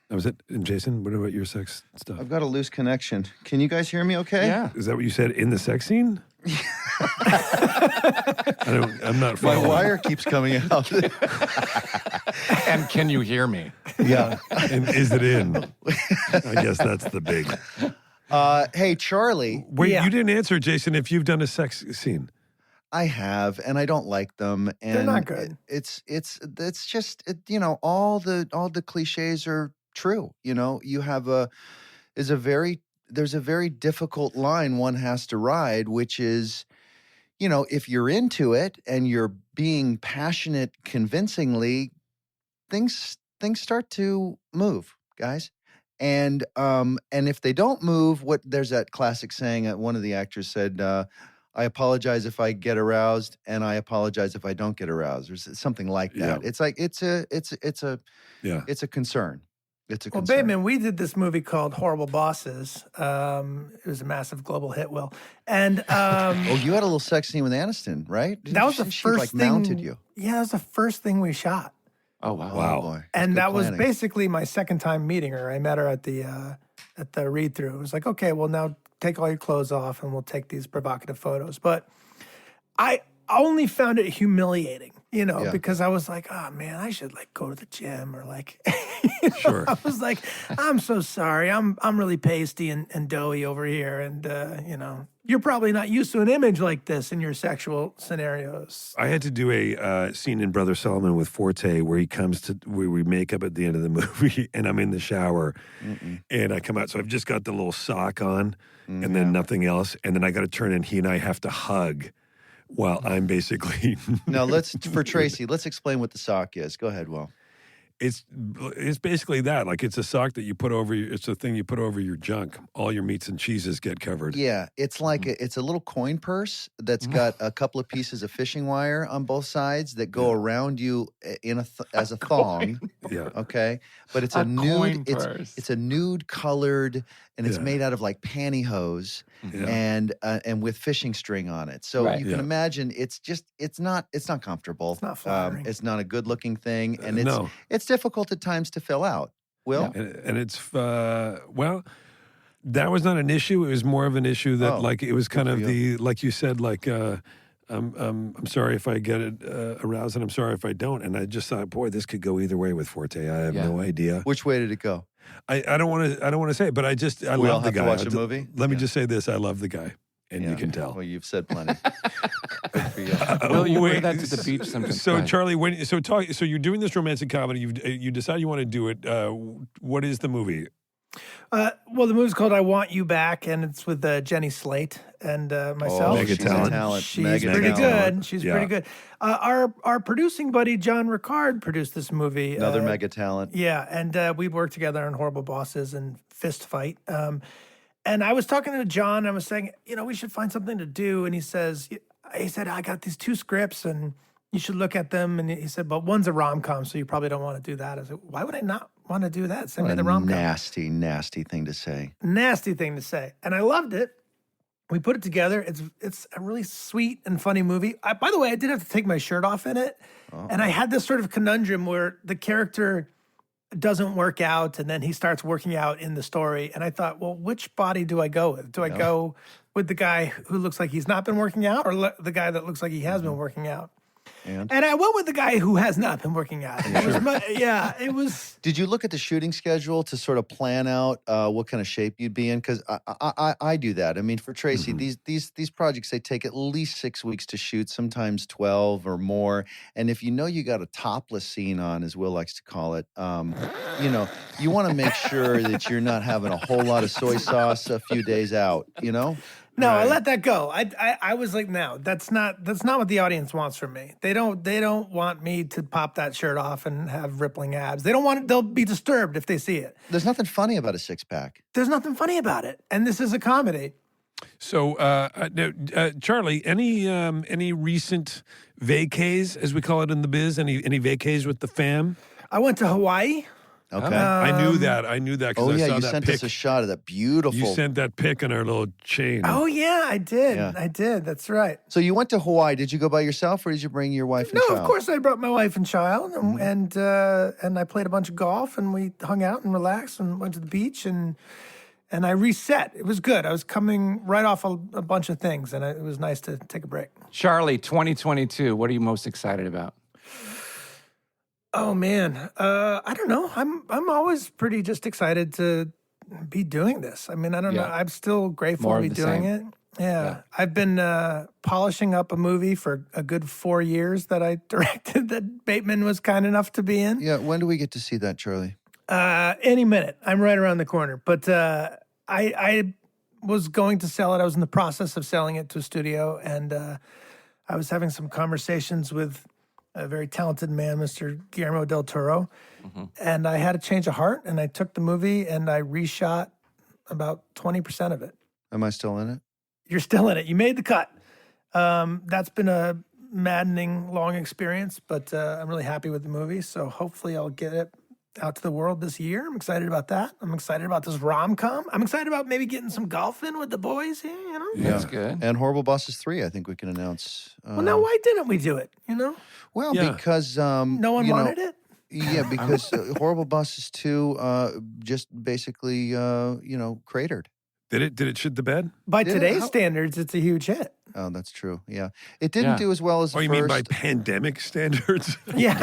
That was it. And Jason, what about your sex stuff? I've got a loose connection. Can you guys hear me okay? Yeah. Is that what you said in the sex scene? I'm not My following. wire keeps coming out. And can you hear me? Yeah. And is it in? I guess that's the big. Hey, Charlie. Wait, Yeah. you didn't answer, Jason, if you've done a sex scene. I have, and I don't like them. And They're not good. It's just all the cliches are true. You have there's a very difficult line one has to ride, which is, if you're into it and you're being passionate convincingly, things start to move, guys. And if they don't move, there's that classic saying that one of the actors said, I apologize if I get aroused, and I apologize if I don't get aroused, or something like that. Yeah. It's like it's a Yeah. concern. It's a Well, concern. Bateman, we did this movie called Horrible Bosses. It was a massive global hit, Will. And Oh, you had a little sex scene with Aniston, right? that was the She first like thing. mounted you. Yeah, that was the first thing we shot. Oh wow. Wow. Oh, boy. That's And good that was planning. basically my second time meeting her. I met her at the read through. It was like, okay, well now take all your clothes off and we'll take these provocative photos. But I only found it humiliating, Yeah. because I was like, oh man, I should like go to the gym or like, Sure. I was like, I'm so sorry. I'm really pasty and doughy over here. And, you're probably not used to an image like this in your sexual scenarios. I had to do a scene in Brother Solomon with Forte where he comes to where we make up at the end of the movie, and I'm in the shower, and I come out. So I've just got the little sock on, and then nothing else, and then I got to turn, and he and I have to hug while I'm basically. Now for Tracy, let's explain what the sock is. Go ahead, Will. It's basically that. Like it's a sock that you put over. It's a thing you put over your junk. All your meats and cheeses get covered. Yeah, it's like it's a little coin purse that's got a couple of pieces of fishing wire on both sides that go around you as a thong. Yeah. Okay, but it's A a coin nude. purse. It's a nude colored, and it's Yeah. made out of like pantyhose Yeah. and with fishing string on it. So Right. you can Yeah. imagine it's not comfortable. It's not flattering. It's not a good looking thing, and No. it's difficult at times to fill out. Will. And it's well, that was not an issue. It was more of an issue that like it was kind for of you. like you said, like I'm sorry if I get it aroused, and I'm sorry if I don't. And I just thought, boy, this could go either way with Forte. I have no idea. Which way did it go? I don't want to say it, but I We all love the have to guy. watch a movie? Let me Yeah. just say this: I love the guy, and you Yeah. can tell. Well, you've said plenty. Good for you. Will you wear Wait, that to the beach sometimes? Go So ahead. Charlie, so you're doing this romantic comedy. You decide you want to do it. What is the movie? Well, the movie's called I Want You Back, and it's with Jenny Slate and myself. Mega she's talent. a talent. She's Mega pretty talent. good. She's Yeah. pretty good. Our producing buddy John Ricard produced this movie. Another mega talent. Yeah, and we worked together on Horrible Bosses and Fist Fight. And I was talking to John. I was saying, we should find something to do. And he said, I got these 2 scripts, and you should look at them. And he said, but one's a rom-com, so you probably don't want to do that. I said, why would I not want to do that? Send me the rom-com. Nasty, nasty thing to say. Nasty thing to say. And I loved it. We put it together. It's a really sweet and funny movie. By the way, I did have to take my shirt off in it. And I had this sort of conundrum where the character doesn't work out, and then he starts working out in the story. And I thought, well, which body do I go with? Do I go with the guy who looks like he's not been working out, or the guy that looks like he has been working out? And I went with the guy who has not been working out. It was. did you look at the shooting schedule to sort of plan out what kind of shape you'd be in? Because I do that. I mean, for Tracy, these projects, they take at least 6 weeks to shoot, sometimes 12 or more. And if you got a topless scene on, as Will likes to call it, you want to make sure that you're not having a whole lot of soy sauce a few days out. No, I let that go. I was like, no, that's not what the audience wants from me. They don't want me to pop that shirt off and have rippling abs. They don't want it. They'll be disturbed if they see it. There's nothing funny about a 6-pack. There's nothing funny about it. And this is a comedy. So, Charlie, any recent vacays, as we call it in the biz? Any vacays with the fam? I went to Hawaii. Okay. I knew that. I knew that because Oh I yeah, saw you that sent pic. us a shot of that beautiful. You sent that pic in our little chain. Oh yeah, I did. Yeah. I did. That's right. So you went to Hawaii. Did you go by yourself, or did you bring your wife and No, child? of course I brought my wife and child, and I played a bunch of golf, and we hung out and relaxed, and went to the beach, and I reset. It was good. I was coming right off a bunch of things, and it was nice to take a break. Charlie, 2022. What are you most excited about? Oh man, I don't know. I'm always pretty just excited to be doing this. I mean, I don't know. Yeah. I'm still grateful More to of be the doing same. Yeah. I've been polishing up a movie for a good 4 years that I directed that Bateman was kind enough to be in. Yeah, when do we get to see that, Charlie? Any minute. I'm right around the corner. But I was going to sell it. I was in the process of selling it to a studio, and I was having some conversations with a very talented man, Mr. Guillermo del Toro, and I had a change of heart, and I took the movie and I reshot about 20% of it. Am I still in it? You're still in it. You made the cut. That's been a maddening, long experience, but I'm really happy with the movie. So hopefully I'll get it out to the world this year. I'm excited about that. I'm excited about this rom-com. I'm excited about maybe getting some golf in with the boys here, you know? Yeah. That's good. And Horrible Bosses 3, I think we can announce. Well, now why didn't we do it, you know? Well, Yeah. because No one wanted it? Yeah, because Horrible Bosses 2 just basically cratered. Did it shit the bed? By Did it? today's How- standards, it's a huge hit. Oh, that's true. Yeah, it didn't Yeah. do as well as the Oh, you first. mean by pandemic standards? Yeah,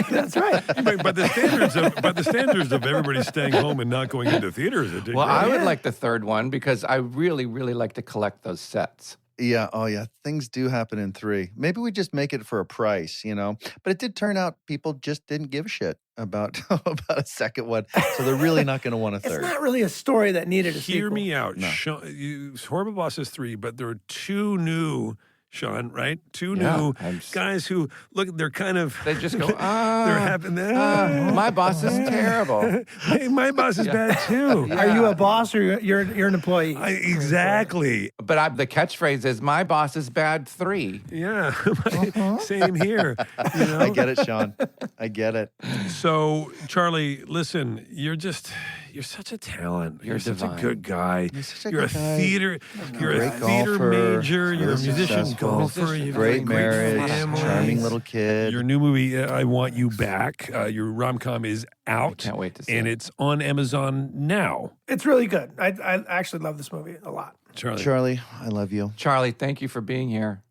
that's right. by the standards of everybody staying home and not going into theaters, it did Well, great. I would Yeah. like the third one because I really, really like to collect those sets. Yeah. Oh, yeah. Things do happen in 3. Maybe we just make it for a price, you know. But it did turn out people just didn't give a shit about about a second one, so they're really not going to want a It's third. not really a story that needed a Hear sequel. me out. No. Horrible Bosses 3, but there are 2 new, Sean, right? 2 Yeah, new I'm s- guys who, look, they're kind of... They just go, they're happy. my boss is terrible. Hey, my boss is bad too. Are you a boss or you're an employee? Exactly. But the catchphrase is, my boss is bad 3. Yeah. Same here. You know? I get it, Sean. I get it. So, Charlie, listen, you're such a talent. You're such divine. a good guy. You're such a You're good guy. You're a Great theater golfer, major. You're a really musician, successful, golfer. You've got a Great marriage, family. charming little kid. Your new movie, I Want You Back. Your rom-com is out. Can't wait to see and it. it's on Amazon now. It's really good. I actually love this movie a lot. Charlie. Charlie, I love you. Charlie, thank you for being here.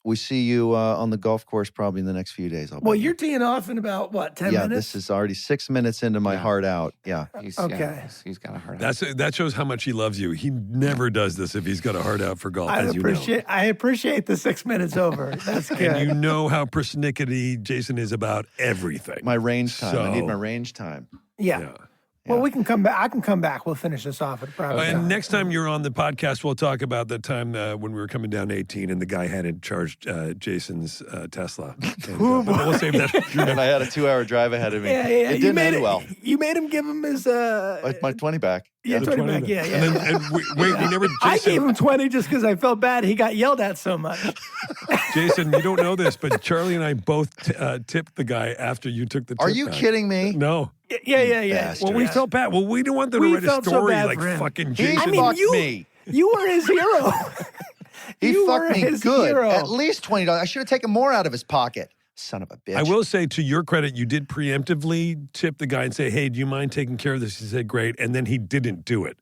We see you on the golf course probably in the next few days. I'll Well, bet. you're teeing off in about, what, 10 yeah, minutes? this is already 6 minutes into my Yeah. heart out. Yeah. Okay. He's got a heart. That shows how much he loves you. He never does this if he's got a heart out for golf, as you know. I appreciate the 6 minutes over. That's good. And you know how persnickety Jason is about everything. My range time. I need So- my range time. yeah. Yeah. Well, we can come back. I can come back. We'll finish this off at probably. And next time you're on the podcast, we'll talk about the time when we were coming down 18 and the guy hadn't charged Jason's Tesla. And, but we'll save that. And I had a 2-hour drive ahead of me. Yeah. It You didn't made end it well. You made him give him his. My 20 back. Yeah, 20 back. Yeah, yeah. And then, we never. I Jason, gave him 20 just because I felt bad. He got yelled at so much. Jason, you don't know this, but Charlie and I both tipped the guy after you took the tip Are you back. kidding me? No. Yeah. bastard. Well, we felt bad. Well, we didn't want them We to write a felt so story bad like for him. fucking He Jason. mean, fucked you- me. You were his hero. He You fucked were me his good. hero. At least $20. I should have taken more out of his pocket. Son of a bitch. I will say, to your credit, you did preemptively tip the guy and say, hey, do you mind taking care of this? He said, great. And then he didn't do it.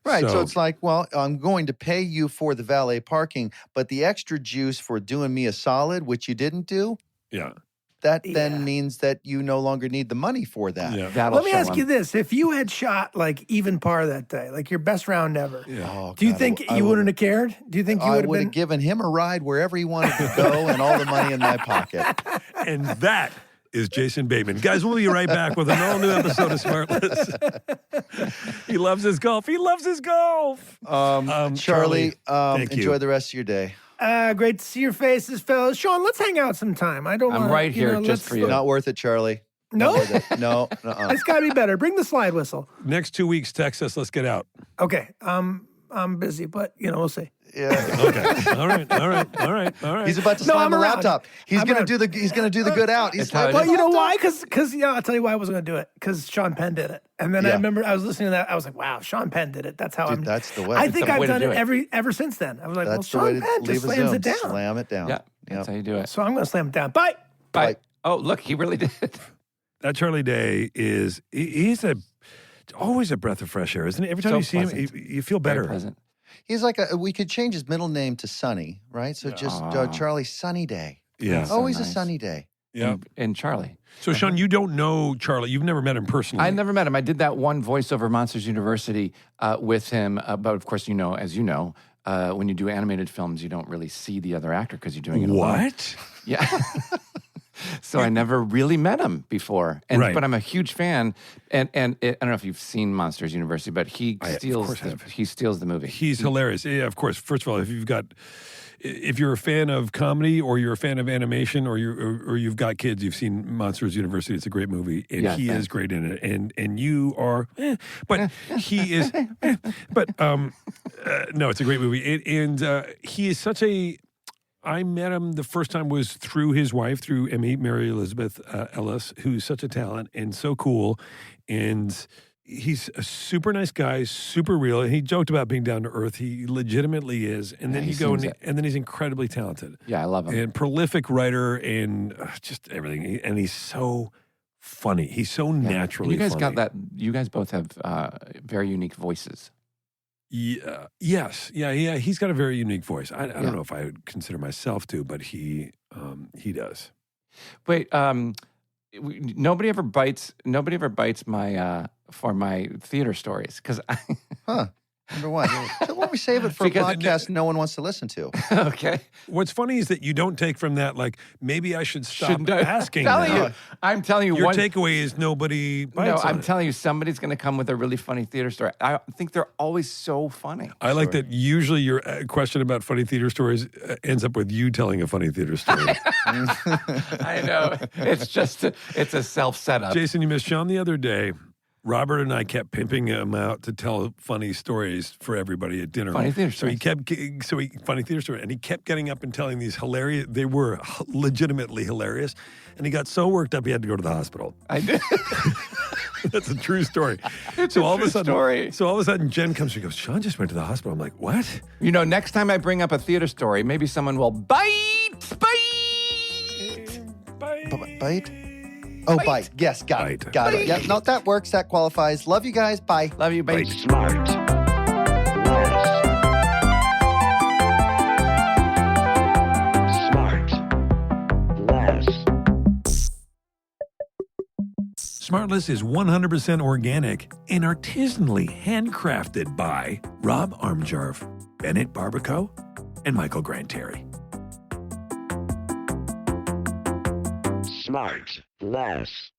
Right. So it's like, well, I'm going to pay you for the valet parking, but the extra juice for doing me a solid, which you didn't do, Yeah. that Yeah. then means that you no longer need the money for that. Yeah. That'll Let me show ask him. you this: if you had shot like even par that day, like your best round ever, Yeah. Oh, do you God, think I you would- wouldn't have cared? Do you think you I would would have have been? given him a ride wherever he wanted to go and all the money in my pocket. And that is Jason Bateman. Guys, we'll be right back with an all-new episode of SmartLess. He loves his golf. He loves his golf. Charlie, thank you. enjoy the rest of your day. Great to see your faces, fellas. Sean, let's hang out sometime. I don't. I'm wanna, right here just let's- for you. Not worth it, Charlie. No, Not worth it. No. nuh-uh. it's got to be better. Bring the slide whistle. Next 2 weeks, text us. Let's get out. Okay, I'm busy, but we'll see. Yeah. Okay. All right. He's about to No, slam I'm the around. laptop. He's I'm gonna around. do the. He's gonna do the good out. He's It's how it slamming is. Well, the you know laptop. why? Because I'll tell you why I was going to do it. Because Sean Penn did it, and then I Yeah. remember I was listening to that. I was like, "Wow, Sean Penn did it. That's how Dude, I'm." that's the way. I That's think the I've way to done do it it. ever since then. I was like, That's the "Well, way Sean to Penn just leave a slams zoom. it down." Slam it down. Yeah, that's how you do it. So I'm going to slam it down. Bye. Bye. Oh, look, he really did. That Charlie Day he's always a breath of fresh air, isn't he? Every time So you see him, pleasant. you feel Very better. present. He's like we could change his middle name to Sunny, right? So just Charlie Sunny Day. Yeah. So Always a nice. sunny day. Yeah. And Charlie. So, Sean, you don't know Charlie. You've never met him personally. I never met him. I did that one voiceover Monsters University with him. But of course, as you know, when you do animated films, you don't really see the other actor because you're doing it alone. What? Yeah. So I never really met him before, Right. but I'm a huge fan. And I don't know if you've seen Monsters University, but he steals the movie. He's hilarious. Yeah, of course. First of all, if you're a fan of comedy or you're a fan of animation or you've got kids, you've seen Monsters University. It's a great movie, and he is great in it. And you are, but he is, no, it's a great movie. And he is such a. I met him the first time was through his wife, through Emmy, Mary Elizabeth Ellis, who's such a talent and so cool. And he's a super nice guy, super real. And he joked about being down to earth. He legitimately is. And then you go and then he's incredibly talented. Yeah, I love him. And prolific writer and just everything. And he's so funny. He's so naturally funny. You guys both have very unique voices. Yeah. Yes. Yeah. He's got a very unique voice. I don't know if I would consider myself to, but he does. Wait, nobody ever bites my for my theater stories because Huh. Number one. So why don't we save it for a podcast no one wants to listen to? Okay. What's funny is that you don't take from that like maybe I should stop asking. I'm telling you, your takeaway is nobody bites. No, I'm telling you, somebody's going to come with a really funny theater story. I think they're always so funny. I like that. Usually, your question about funny theater stories ends up with you telling a funny theater story. I know. It's a self setup. Jason, you missed Sean the other day. Robert and I kept pimping him out to tell funny stories for everybody at dinner. Funny theater stories. Funny theater story, and he kept getting up and telling these hilarious. They were legitimately hilarious, and he got so worked up he had to go to the hospital. I did. That's a true story. So all of a sudden, Jen comes. She goes, "Sean just went to the hospital." I'm like, "What?" You know, next time I bring up a theater story, maybe someone will bite. Bite? Oh, bite. Yes, got it. Got it. Yeah, no, that works. That qualifies. Love you guys. Bye. Love you. Bye. SmartLess. SmartLess is 100% organic and artisanally handcrafted by Rob Armjarv, Bennett Barbaco, and Michael Granteri. SmartLess.